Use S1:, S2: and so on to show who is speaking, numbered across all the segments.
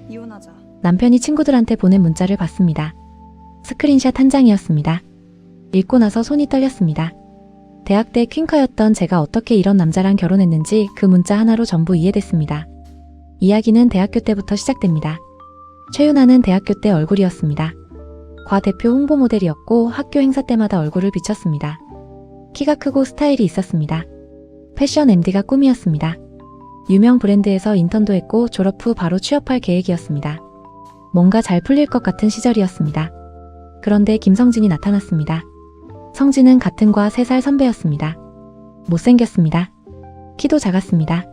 S1: 이혼하자.
S2: 남편이 친구들한테 보낸 문자를 봤습니다. 스크린샷 한 장이었습니다. 읽고 나서 손이 떨렸습니다. 대학 때 퀸카였던 제가 어떻게 이런 남자랑 결혼했는지 그 문자 하나로 전부 이해됐습니다. 이야기는 대학교 때부터 시작됩니다. 최윤아는 대학교 때 얼굴이었습니다. 과 대표 홍보 모델이었고 학교 행사 때마다 얼굴을 비쳤습니다. 키가 크고 스타일이 있었습니다. 패션 MD가 꿈이었습니다. 유명 브랜드에서 인턴도 했고 졸업 후 바로 취업할 계획이었습니다. 뭔가 잘 풀릴 것 같은 시절이었습니다. 그런데 김성진이 나타났습니다. 성진은 같은 과 3살 선배였습니다. 못생겼습니다. 키도 작았습니다.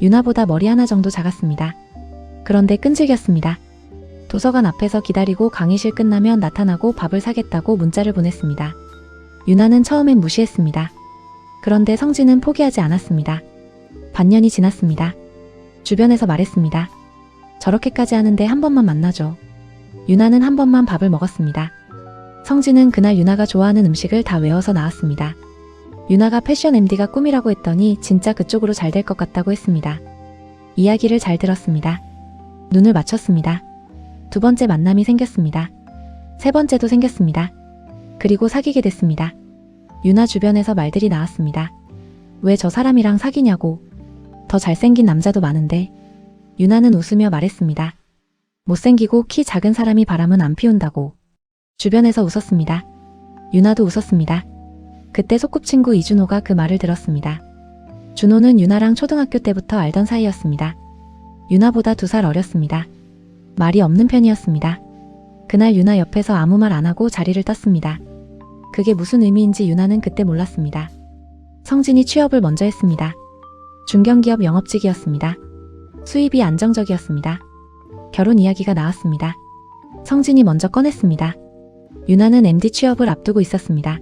S2: 유나보다 머리 하나 정도 작았습니다. 그런데 끈질겼습니다. 도서관 앞에서 기다리고 강의실 끝나면 나타나고 밥을 사겠다고 문자를 보냈습니다. 유나는 처음엔 무시했습니다. 그런데 성진은 포기하지 않았습니다. 반년이 지났습니다. 주변에서 말했습니다. 저렇게까지 하는데 한 번만 만나줘. 유나는 한 번만 밥을 먹었습니다. 성진은 그날 유나가 좋아하는 음식을 다 외워서 나왔습니다. 유나가 패션 MD가 꿈이라고 했더니 진짜 그쪽으로 잘 될 것 같다고 했습니다. 이야기를 잘 들었습니다. 눈을 맞췄습니다. 2번째 만남이 생겼습니다. 3번째도 생겼습니다. 그리고 사귀게 됐습니다. 유나 주변에서 말들이 나왔습니다. 왜 저 사람이랑 사귀냐고. 더 잘생긴 남자도 많은데. 유나는 웃으며 말했습니다. 못생기고 키 작은 사람이 바람은 안 피운다고. 주변에서 웃었습니다. 유나도 웃었습니다. 그때 소꿉친구 이준호가 그 말을 들었습니다. 준호는 유나랑 초등학교 때부터 알던 사이였습니다. 유나보다 2살 어렸습니다. 말이 없는 편이었습니다. 그날 유나 옆에서 아무 말 안 하고 자리를 떴습니다. 그게 무슨 의미인지 유나는 그때 몰랐습니다. 성진이 취업을 먼저 했습니다. 중견기업 영업직이었습니다. 수입이 안정적이었습니다. 결혼 이야기가 나왔습니다. 성진이 먼저 꺼냈습니다. 유나는 MD 취업을 앞두고 있었습니다.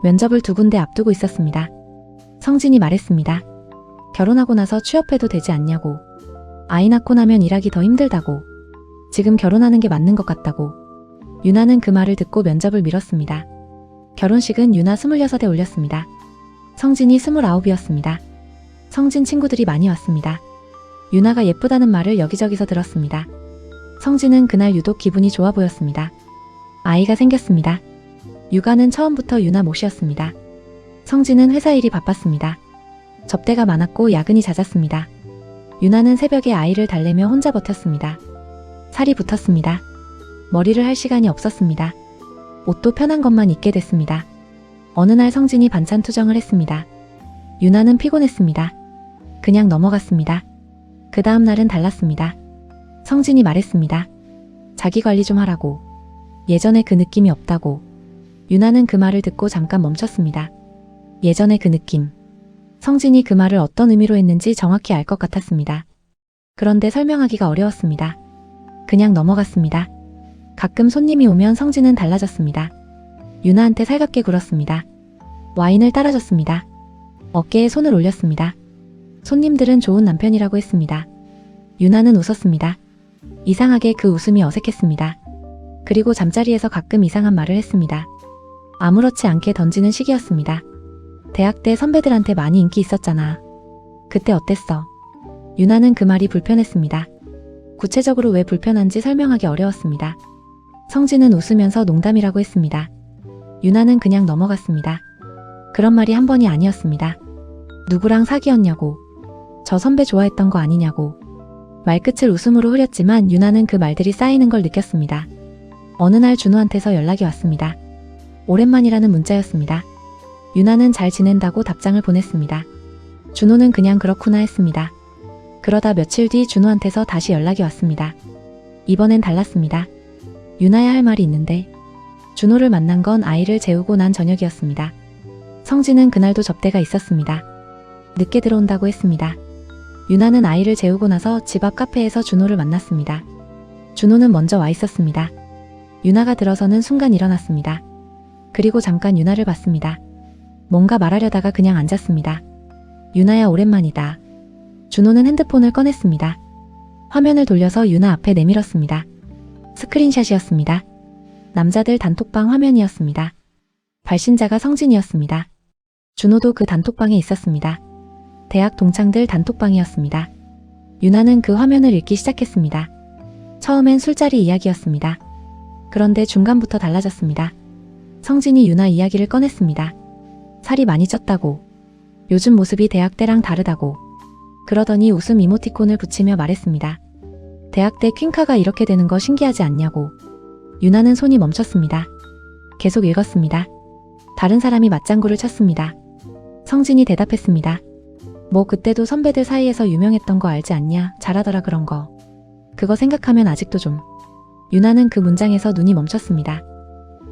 S2: 면접을 2군데 앞두고 있었습니다. 성진이 말했습니다. 결혼하고 나서 취업해도 되지 않냐고. 아이 낳고 나면 일하기 더 힘들다고. 지금 결혼하는 게 맞는 것 같다고. 유나는 그 말을 듣고 면접을 미뤘습니다. 결혼식은 유나 26에 올렸습니다. 성진이 29이었습니다. 성진 친구들이 많이 왔습니다. 유나가 예쁘다는 말을 여기저기서 들었습니다. 성진은 그날 유독 기분이 좋아 보였습니다. 아이가 생겼습니다. 육아는 처음부터 유나 몫이었습니다. 성진은 회사 일이 바빴습니다. 접대가 많았고 야근이 잦았습니다. 유나는 새벽에 아이를 달래며 혼자 버텼습니다. 살이 붙었습니다. 머리를 할 시간이 없었습니다. 옷도 편한 것만 입게 됐습니다. 어느 날 성진이 반찬 투정을 했습니다. 유나는 피곤했습니다. 그냥 넘어갔습니다. 그 다음 날은 달랐습니다. 성진이 말했습니다. 자기 관리 좀 하라고. 예전에 그 느낌이 없다고. 유나는 그 말을 듣고 잠깐 멈췄습니다. 예전에 그 느낌. 성진이 그 말을 어떤 의미로 했는지 정확히 알 것 같았습니다. 그런데 설명하기가 어려웠습니다. 그냥 넘어갔습니다. 가끔 손님이 오면 성진은 달라졌습니다. 유나한테 살갑게 굴었습니다. 와인을 따라줬습니다. 어깨에 손을 올렸습니다. 손님들은 좋은 남편이라고 했습니다. 유나는 웃었습니다. 이상하게 그 웃음이 어색했습니다. 그리고 잠자리에서 가끔 이상한 말을 했습니다. 아무렇지 않게 던지는 시기였습니다. 대학 때 선배들한테 많이 인기 있었잖아. 그때 어땠어? 유나는 그 말이 불편했습니다. 구체적으로 왜 불편한지 설명하기 어려웠습니다. 성진은 웃으면서 농담이라고 했습니다. 유나는 그냥 넘어갔습니다. 그런 말이 한 번이 아니었습니다. 누구랑 사귀었냐고. 저 선배 좋아했던 거 아니냐고. 말끝을 웃음으로 흐렸지만 유나는 그 말들이 쌓이는 걸 느꼈습니다. 어느 날 준호한테서 연락이 왔습니다. 오랜만이라는 문자였습니다. 유나는 잘 지낸다고 답장을 보냈습니다. 준호는 그냥 그렇구나 했습니다. 그러다 며칠 뒤 준호한테서 다시 연락이 왔습니다. 이번엔 달랐습니다. 유나야 할 말이 있는데. 준호를 만난 건 아이를 재우고 난 저녁이었습니다. 성진은 그날도 접대가 있었습니다. 늦게 들어온다고 했습니다. 유나는 아이를 재우고 나서 집 앞 카페에서 준호를 만났습니다. 준호는 먼저 와 있었습니다. 유나가 들어서는 순간 일어났습니다. 그리고 잠깐 유나를 봤습니다. 뭔가 말하려다가 그냥 앉았습니다. 유나야 오랜만이다. 준호는 핸드폰을 꺼냈습니다. 화면을 돌려서 유나 앞에 내밀었습니다. 스크린샷이었습니다. 남자들 단톡방 화면이었습니다. 발신자가 성진이었습니다. 준호도 그 단톡방에 있었습니다. 대학 동창들 단톡방이었습니다. 유나는 그 화면을 읽기 시작했습니다. 처음엔 술자리 이야기였습니다. 그런데 중간부터 달라졌습니다. 성진이 유나 이야기를 꺼냈습니다. 살이 많이 쪘다고. 요즘 모습이 대학 때랑 다르다고. 그러더니 웃음 이모티콘을 붙이며 말했습니다. 대학 때 퀸카가 이렇게 되는 거 신기하지 않냐고. 유나는 손이 멈췄습니다. 계속 읽었습니다. 다른 사람이 맞장구를 쳤습니다. 성진이 대답했습니다. 뭐 그때도 선배들 사이에서 유명했던 거 알지 않냐? 잘하더라 그런 거. 그거 생각하면 아직도 좀. 유나는 그 문장에서 눈이 멈췄습니다.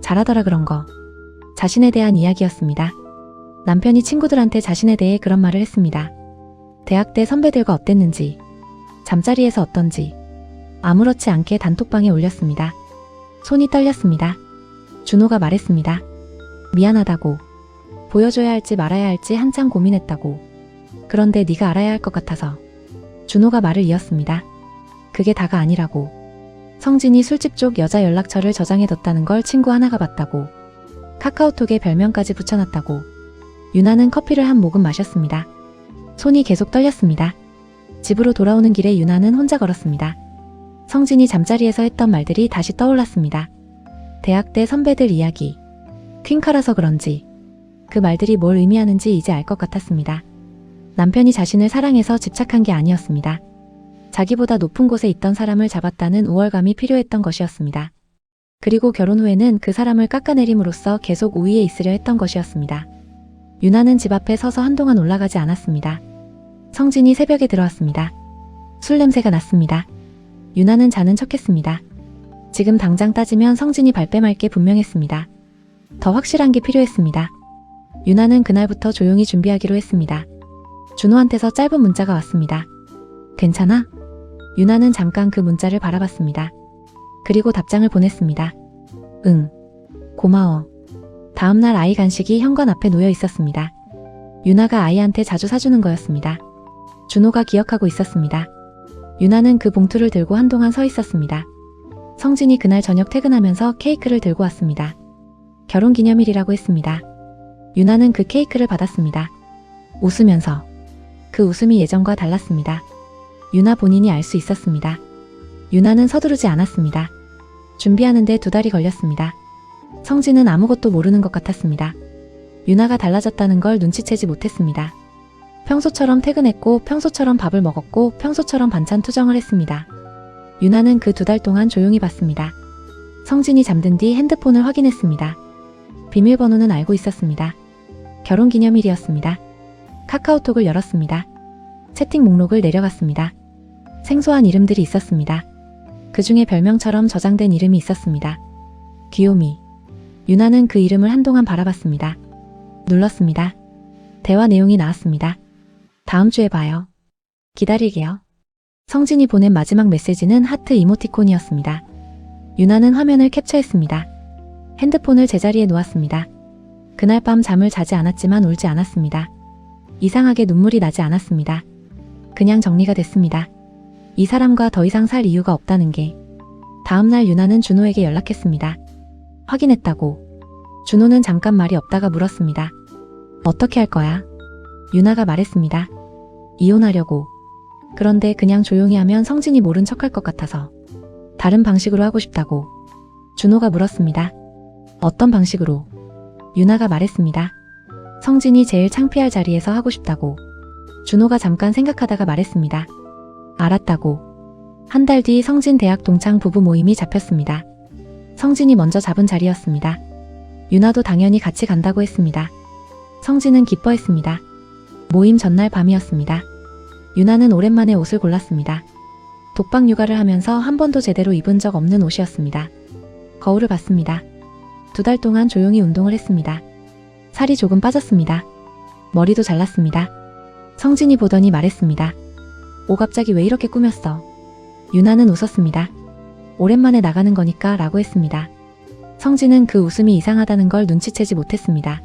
S2: 잘하더라 그런 거. 자신에 대한 이야기였습니다. 남편이 친구들한테 자신에 대해 그런 말을 했습니다. 대학 때 선배들과 어땠는지, 잠자리에서 어떤지 아무렇지 않게 단톡방에 올렸습니다. 손이 떨렸습니다. 준호가 말했습니다. 미안하다고. 보여줘야 할지 말아야 할지 한참 고민했다고. 그런데 네가 알아야 할 것 같아서. 준호가 말을 이었습니다. 그게 다가 아니라고. 성진이 술집 쪽 여자 연락처를 저장해뒀다는 걸 친구 하나가 봤다고. 카카오톡에 별명까지 붙여놨다고. 유나는 커피를 한 모금 마셨습니다. 손이 계속 떨렸습니다. 집으로 돌아오는 길에 유나는 혼자 걸었습니다. 성진이 잠자리에서 했던 말들이 다시 떠올랐습니다. 대학 때 선배들 이야기. 퀸카라서 그런지 그 말들이 뭘 의미하는지 이제 알 것 같았습니다. 남편이 자신을 사랑해서 집착한 게 아니었습니다. 자기보다 높은 곳에 있던 사람을 잡았다는 우월감이 필요했던 것이었습니다. 그리고 결혼 후에는 그 사람을 깎아내림으로써 계속 우위에 있으려 했던 것이었습니다. 유나는 집 앞에 서서 한동안 올라가지 않았습니다. 성진이 새벽에 들어왔습니다. 술 냄새가 났습니다. 유나는 자는 척했습니다. 지금 당장 따지면 성진이 발뺌할 게 분명했습니다. 더 확실한 게 필요했습니다. 유나는 그날부터 조용히 준비하기로 했습니다. 준호한테서 짧은 문자가 왔습니다. 괜찮아? 유나는 잠깐 그 문자를 바라봤습니다. 그리고 답장을 보냈습니다. 응. 고마워. 다음날 아이 간식이 현관 앞에 놓여 있었습니다. 유나가 아이한테 자주 사주는 거였습니다. 준호가 기억하고 있었습니다. 유나는 그 봉투를 들고 한동안 서 있었습니다. 성진이 그날 저녁 퇴근하면서 케이크를 들고 왔습니다. 결혼기념일이라고 했습니다. 유나는 그 케이크를 받았습니다. 웃으면서. 그 웃음이 예전과 달랐습니다. 유나 본인이 알 수 있었습니다. 유나는 서두르지 않았습니다. 준비하는데 2달이 걸렸습니다. 성진은 아무것도 모르는 것 같았습니다. 유나가 달라졌다는 걸 눈치채지 못했습니다. 평소처럼 퇴근했고 평소처럼 밥을 먹었고 평소처럼 반찬 투정을 했습니다. 유나는 그 2달 동안 조용히 봤습니다. 성진이 잠든 뒤 핸드폰을 확인했습니다. 비밀번호는 알고 있었습니다. 결혼기념일이었습니다. 카카오톡을 열었습니다. 채팅 목록을 내려갔습니다. 생소한 이름들이 있었습니다. 그 중에 별명처럼 저장된 이름이 있었습니다. 귀요미. 유나는 그 이름을 한동안 바라봤습니다. 눌렀습니다. 대화 내용이 나왔습니다. 다음 주에 봐요. 기다릴게요. 성진이 보낸 마지막 메시지는 하트 이모티콘이었습니다. 유나는 화면을 캡처했습니다. 핸드폰을 제자리에 놓았습니다. 그날 밤 잠을 자지 않았지만 울지 않았습니다. 이상하게 눈물이 나지 않았습니다. 그냥 정리가 됐습니다. 이 사람과 더 이상 살 이유가 없다는 게. 다음날 유나는 준호에게 연락했습니다. 확인했다고. 준호는 잠깐 말이 없다가 물었습니다. 어떻게 할 거야? 유나가 말했습니다. 이혼하려고. 그런데 그냥 조용히 하면 성진이 모른 척할 것 같아서. 다른 방식으로 하고 싶다고. 준호가 물었습니다. 어떤 방식으로? 유나가 말했습니다. 성진이 제일 창피할 자리에서 하고 싶다고. 준호가 잠깐 생각하다가 말했습니다. 알았다고. 한 달 뒤 성진 대학 동창 부부 모임이 잡혔습니다. 성진이 먼저 잡은 자리였습니다. 유나도 당연히 같이 간다고 했습니다. 성진은 기뻐했습니다. 모임 전날 밤이었습니다. 유나는 오랜만에 옷을 골랐습니다. 독박 육아를 하면서 한 번도 제대로 입은 적 없는 옷이었습니다. 거울을 봤습니다. 2달 동안 조용히 운동을 했습니다. 살이 조금 빠졌습니다. 머리도 잘랐습니다. 성진이 보더니 말했습니다. 오 갑자기 왜 이렇게 꾸몄어? 유나는 웃었습니다. 오랜만에 나가는 거니까 라고 했습니다. 성진은 그 웃음이 이상하다는 걸 눈치채지 못했습니다.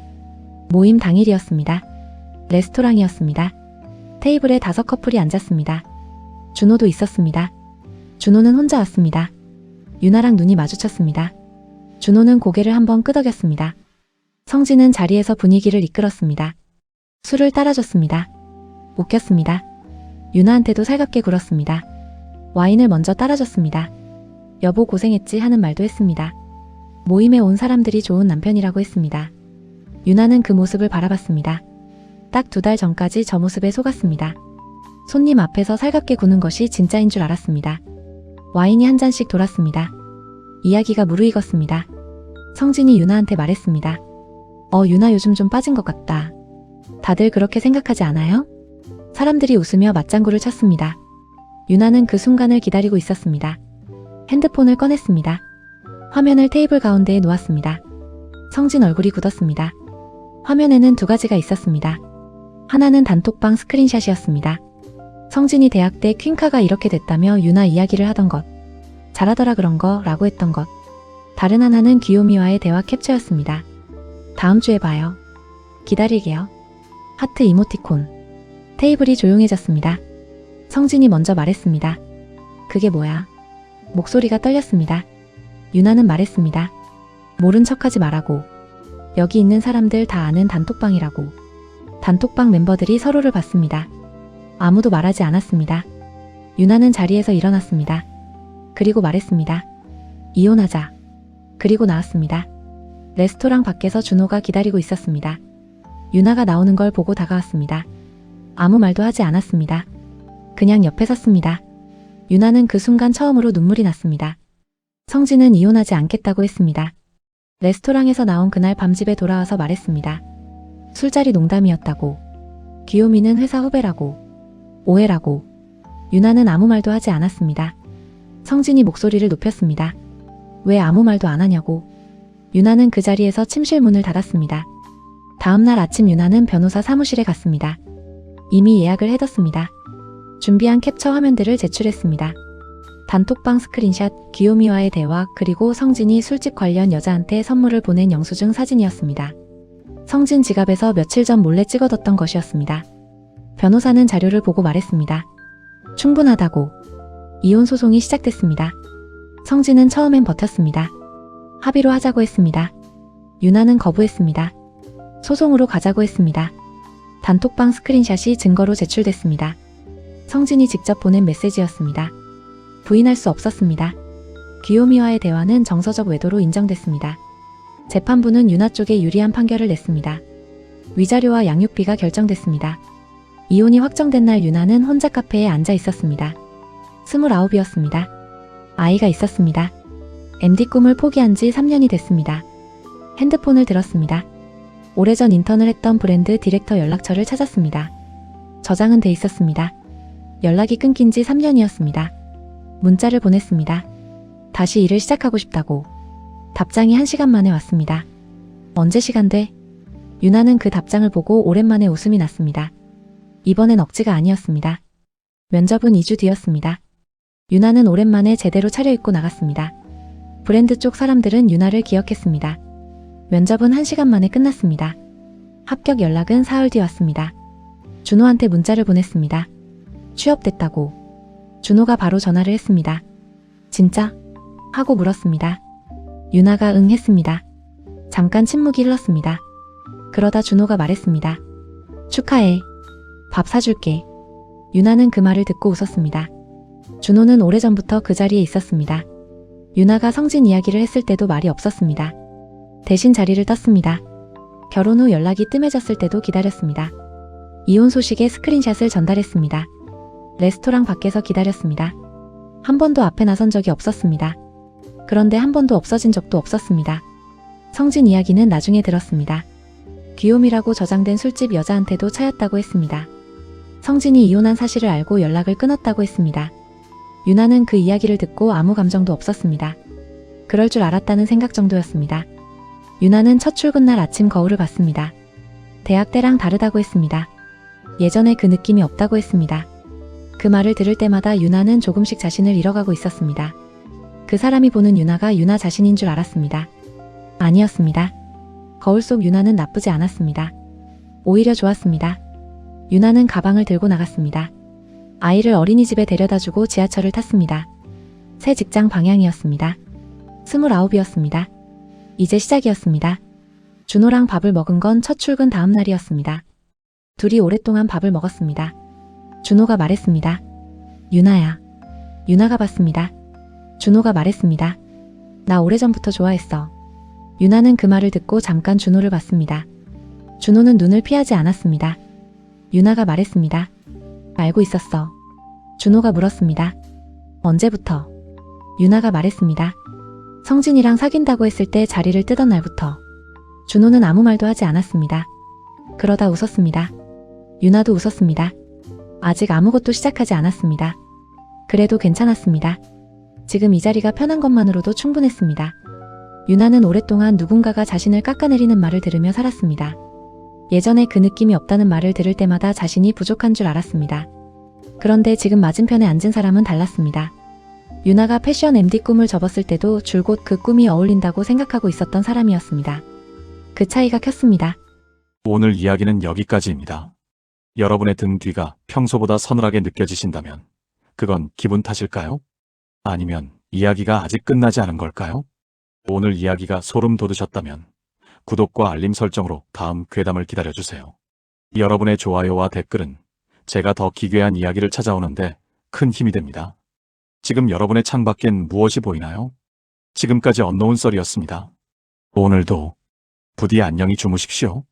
S2: 모임 당일이었습니다. 레스토랑이었습니다. 테이블에 5커플이 앉았습니다. 준호도 있었습니다. 준호는 혼자 왔습니다. 유나랑 눈이 마주쳤습니다. 준호는 고개를 한번 끄덕였습니다. 성진은 자리에서 분위기를 이끌었습니다. 술을 따라줬습니다. 웃겼습니다. 유나한테도 살갑게 굴었습니다. 와인을 먼저 따라줬습니다. 여보 고생했지 하는 말도 했습니다. 모임에 온 사람들이 좋은 남편이라고 했습니다. 유나는 그 모습을 바라봤습니다. 딱 2달 전까지 저 모습에 속았습니다. 손님 앞에서 살갑게 구는 것이 진짜인 줄 알았습니다. 와인이 한 잔씩 돌았습니다. 이야기가 무르익었습니다. 성진이 유나한테 말했습니다. 유나 요즘 좀 빠진 것 같다. 다들 그렇게 생각하지 않아요? 사람들이 웃으며 맞장구를 쳤습니다. 유나는 그 순간을 기다리고 있었습니다. 핸드폰을 꺼냈습니다. 화면을 테이블 가운데에 놓았습니다. 성진 얼굴이 굳었습니다. 화면에는 2가지가 있었습니다. 하나는 단톡방 스크린샷이었습니다. 성진이 대학 때 퀸카가 이렇게 됐다며 유나 이야기를 하던 것. 잘하더라 그런 거 라고 했던 것. 다른 하나는 귀요미와의 대화 캡처였습니다. 다음 주에 봐요. 기다릴게요. 하트 이모티콘. 테이블이 조용해졌습니다. 성진이 먼저 말했습니다. 그게 뭐야? 목소리가 떨렸습니다. 유나는 말했습니다. 모른 척하지 말라고. 여기 있는 사람들 다 아는 단톡방이라고. 단톡방 멤버들이 서로를 봤습니다. 아무도 말하지 않았습니다. 유나는 자리에서 일어났습니다. 그리고 말했습니다. 이혼하자. 그리고 나왔습니다. 레스토랑 밖에서 준호가 기다리고 있었습니다. 유나가 나오는 걸 보고 다가왔습니다. 아무 말도 하지 않았습니다. 그냥 옆에 섰습니다. 유나는 그 순간 처음으로 눈물이 났습니다. 성진은 이혼하지 않겠다고 했습니다. 레스토랑에서 나온 그날 밤 집에 돌아와서 말했습니다. 술자리 농담이었다고. 귀요미는 회사 후배라고. 오해라고. 유나는 아무 말도 하지 않았습니다. 성진이 목소리를 높였습니다. 왜 아무 말도 안 하냐고. 유나는 그 자리에서 침실 문을 닫았습니다. 다음날 아침 유나는 변호사 사무실에 갔습니다. 이미 예약을 해뒀습니다. 준비한 캡처 화면들을 제출했습니다. 단톡방 스크린샷, 귀요미와의 대화, 그리고 성진이 술집 관련 여자한테 선물을 보낸 영수증 사진이었습니다. 성진 지갑에서 며칠 전 몰래 찍어뒀던 것이었습니다. 변호사는 자료를 보고 말했습니다. 충분하다고. 이혼 소송이 시작됐습니다. 성진은 처음엔 버텼습니다. 합의로 하자고 했습니다. 유나는 거부했습니다. 소송으로 가자고 했습니다. 단톡방 스크린샷이 증거로 제출됐습니다. 성진이 직접 보낸 메시지였습니다. 부인할 수 없었습니다. 귀요미와의 대화는 정서적 외도로 인정됐습니다. 재판부는 유나 쪽에 유리한 판결을 냈습니다. 위자료와 양육비가 결정됐습니다. 이혼이 확정된 날 유나는 혼자 카페에 앉아 있었습니다. 29이었습니다. 아이가 있었습니다. MD 꿈을 포기한 지 3년이 됐습니다. 핸드폰을 들었습니다. 오래전 인턴을 했던 브랜드 디렉터 연락처를 찾았습니다. 저장은 돼 있었습니다. 연락이 끊긴 지 3년이었습니다. 문자를 보냈습니다. 다시 일을 시작하고 싶다고. 답장이 1시간 만에 왔습니다. 언제 시간 돼? 유나는 그 답장을 보고 오랜만에 웃음이 났습니다. 이번엔 억지가 아니었습니다. 면접은 2주 뒤였습니다. 유나는 오랜만에 제대로 차려입고 나갔습니다. 브랜드 쪽 사람들은 유나를 기억했습니다. 면접은 1시간 만에 끝났습니다. 합격 연락은 사흘 뒤 왔습니다. 준호한테 문자를 보냈습니다. 취업됐다고. 준호가 바로 전화를 했습니다. 진짜? 하고 물었습니다. 유나가 응 했습니다. 잠깐 침묵이 흘렀습니다. 그러다 준호가 말했습니다. 축하해. 밥 사줄게. 유나는 그 말을 듣고 웃었습니다. 준호는 오래전부터 그 자리에 있었습니다. 유나가 성진 이야기를 했을 때도 말이 없었습니다. 대신 자리를 떴습니다. 결혼 후 연락이 뜸해졌을 때도 기다렸습니다. 이혼 소식의 스크린샷을 전달했습니다. 레스토랑 밖에서 기다렸습니다. 한 번도 앞에 나선 적이 없었습니다. 그런데 한 번도 없어진 적도 없었습니다. 성진 이야기는 나중에 들었습니다. 귀요미라고 저장된 술집 여자한테도 차였다고 했습니다. 성진이 이혼한 사실을 알고 연락을 끊었다고 했습니다. 유나는 그 이야기를 듣고 아무 감정도 없었습니다. 그럴 줄 알았다는 생각 정도였습니다. 유나는 첫 출근 날 아침 거울을 봤습니다. 대학 때랑 다르다고 했습니다. 예전에 그 느낌이 없다고 했습니다. 그 말을 들을 때마다 유나는 조금씩 자신을 잃어가고 있었습니다. 그 사람이 보는 유나가 유나 자신인 줄 알았습니다. 아니었습니다. 거울 속 유나는 나쁘지 않았습니다. 오히려 좋았습니다. 유나는 가방을 들고 나갔습니다. 아이를 어린이집에 데려다주고 지하철을 탔습니다. 새 직장 방향이었습니다. 29이었습니다. 이제 시작이었습니다. 준호랑 밥을 먹은 건 첫 출근 다음 날이었습니다. 둘이 오랫동안 밥을 먹었습니다. 준호가 말했습니다. 유나야. 유나가 봤습니다. 준호가 말했습니다. 나 오래전부터 좋아했어. 유나는 그 말을 듣고 잠깐 준호를 봤습니다. 준호는 눈을 피하지 않았습니다. 유나가 말했습니다. 알고 있었어. 준호가 물었습니다. 언제부터? 유나가 말했습니다. 성진이랑 사귄다고 했을 때 자리를 뜨던 날부터. 준호는 아무 말도 하지 않았습니다. 그러다 웃었습니다. 유나도 웃었습니다. 아직 아무것도 시작하지 않았습니다. 그래도 괜찮았습니다. 지금 이 자리가 편한 것만으로도 충분했습니다. 유나는 오랫동안 누군가가 자신을 깎아내리는 말을 들으며 살았습니다. 예전에 그 느낌이 없다는 말을 들을 때마다 자신이 부족한 줄 알았습니다. 그런데 지금 맞은편에 앉은 사람은 달랐습니다. 유나가 패션 MD 꿈을 접었을 때도 줄곧 그 꿈이 어울린다고 생각하고 있었던 사람이었습니다. 그 차이가 컸습니다.
S1: 오늘 이야기는 여기까지입니다. 여러분의 등 뒤가 평소보다 서늘하게 느껴지신다면 그건 기분 탓일까요? 아니면 이야기가 아직 끝나지 않은 걸까요? 오늘 이야기가 소름 돋으셨다면 구독과 알림 설정으로 다음 괴담을 기다려주세요. 여러분의 좋아요와 댓글은 제가 더 기괴한 이야기를 찾아오는데 큰 힘이 됩니다. 지금 여러분의 창밖엔 무엇이 보이나요? 지금까지 언노운 썰이었습니다. 오늘도 부디 안녕히 주무십시오.